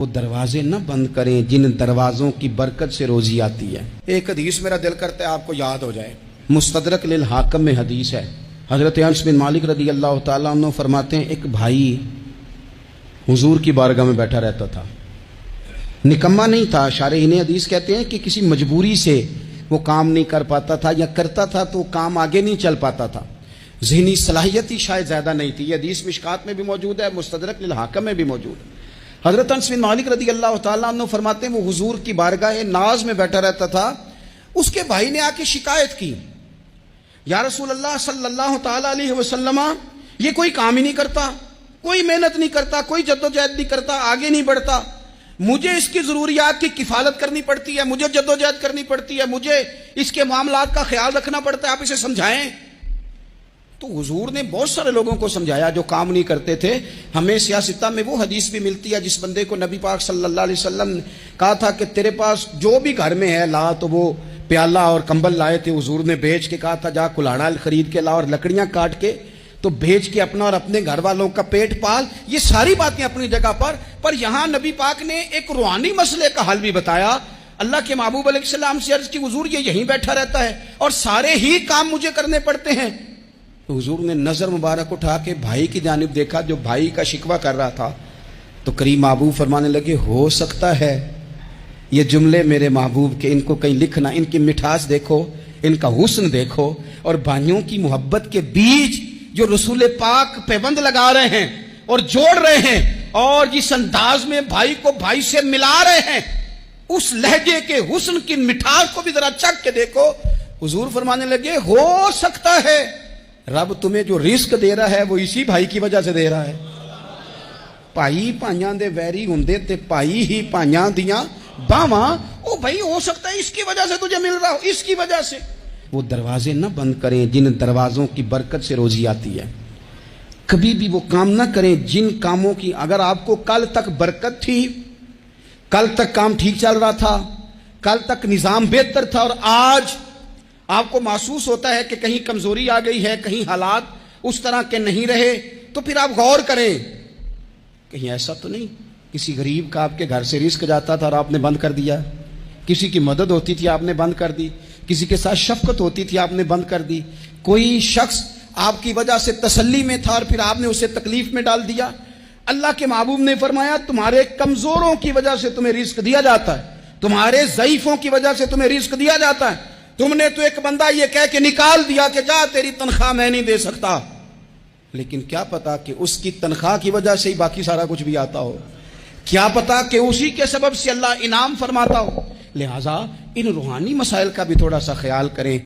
وہ دروازے نہ بند کریں جن دروازوں کی برکت سے روزی آتی ہے۔ ایک حدیث میرا دل کرتا ہے آپ کو یاد ہو جائے، مستدرک للحاکم میں حدیث ہے۔ حضرت انس بن مالک رضی اللہ تعالیٰ عنہ فرماتے ہیں ایک بھائی حضور کی بارگاہ میں بیٹھا رہتا تھا، نکما نہیں تھا، شارحین حدیث کہتے ہیں کہ کسی مجبوری سے وہ کام نہیں کر پاتا تھا، یا کرتا تھا تو کام آگے نہیں چل پاتا تھا، ذہنی صلاحیت ہی شاید زیادہ نہیں تھی۔ یہ حدیث مشکات میں بھی موجود ہے، مستدرک للحاکم میں بھی موجود ہے۔ حضرت انس بن مالک رضی اللہ تعالیٰ عنہ فرماتے ہیں وہ حضور کی بارگاہ ناز میں بیٹھا رہتا تھا، اس کے بھائی نے آ کے شکایت کی، یا رسول اللہ صلی اللہ تعالیٰ علیہ وسلم، یہ کوئی کام ہی نہیں کرتا، کوئی محنت نہیں کرتا، کوئی جدوجہد نہیں کرتا، آگے نہیں بڑھتا، مجھے اس کی ضروریات کی کفالت کرنی پڑتی ہے، مجھے جدوجہد کرنی پڑتی ہے، مجھے اس کے معاملات کا خیال رکھنا پڑتا ہے، آپ اسے سمجھائیں۔ تو حضور نے بہت سارے لوگوں کو سمجھایا جو کام نہیں کرتے تھے۔ ہمیں سیاستہ میں وہ حدیث بھی ملتی ہے جس بندے کو نبی پاک صلی اللہ علیہ وسلم نے کہا تھا کہ تیرے پاس جو بھی گھر میں ہے لا، تو وہ پیالہ اور کمبل لائے تھے، حضور نے بیچ کے کہا تھا جا کلاڑا خرید کے لا اور لکڑیاں کاٹ کے تو بیچ کے اپنا اور اپنے گھر والوں کا پیٹ پال۔ یہ ساری باتیں اپنی جگہ پر یہاں نبی پاک نے ایک روحانی مسئلے کا حل بھی بتایا۔ اللہ کے محبوب علیہ السلام سے عرض کی حضور یہ یہیں بیٹھا رہتا ہے اور سارے ہی کام مجھے کرنے پڑتے ہیں۔ تو حضور نے نظر مبارک اٹھا کے بھائی کی جانب دیکھا جو بھائی کا شکوہ کر رہا تھا، تو کریم محبوب فرمانے لگے ہو سکتا ہے یہ جملے میرے محبوب کے ان کو کہیں لکھنا، ان کی مٹھاس دیکھو، ان کا حسن دیکھو، اور بھائیوں کی محبت کے بیج جو رسول پاک پیوند لگا رہے ہیں اور جوڑ رہے ہیں، اور جس انداز میں بھائی کو بھائی سے ملا رہے ہیں، اس لہجے کے حسن کی مٹھاس کو بھی ذرا چکھ کے دیکھو۔ حضور فرمانے لگے ہو سکتا ہے رب تمہیں جو رزق دے رہا ہے وہ اسی بھائی کی وجہ سے دے رہا ہے۔ بھائی پائیاں دے ویری ہوندے تے بھائی ہی پائیاں دیاں باواں، او بھائی ہو سکتا ہے اس کی وجہ سے تجھے مل رہا ہو، اس کی وجہ سے۔ وہ دروازے نہ بند کریں جن دروازوں کی برکت سے روزی آتی ہے۔ کبھی بھی وہ کام نہ کریں جن کاموں کی اگر آپ کو کل تک برکت تھی، کل تک کام ٹھیک چل رہا تھا، کل تک نظام بہتر تھا، اور آج آپ کو محسوس ہوتا ہے کہ کہیں کمزوری آ گئی ہے، کہیں حالات اس طرح کے نہیں رہے، تو پھر آپ غور کریں کہیں ایسا تو نہیں کسی غریب کا آپ کے گھر سے رزق جاتا تھا اور آپ نے بند کر دیا، کسی کی مدد ہوتی تھی آپ نے بند کر دی، کسی کے ساتھ شفقت ہوتی تھی آپ نے بند کر دی، کوئی شخص آپ کی وجہ سے تسلی میں تھا اور پھر آپ نے اسے تکلیف میں ڈال دیا۔ اللہ کے محبوب نے فرمایا تمہارے کمزوروں کی وجہ سے تمہیں رزق دیا جاتا ہے، تمہارے ضعیفوں کی وجہ سے تمہیں رزق دیا جاتا ہے۔ تم نے تو ایک بندہ یہ کہہ کے نکال دیا کہ جا تیری تنخواہ میں نہیں دے سکتا، لیکن کیا پتا کہ اس کی تنخواہ کی وجہ سے ہی باقی سارا کچھ بھی آتا ہو، کیا پتا کہ اسی کے سبب سے اللہ انعام فرماتا ہو۔ لہٰذا ان روحانی مسائل کا بھی تھوڑا سا خیال کریں۔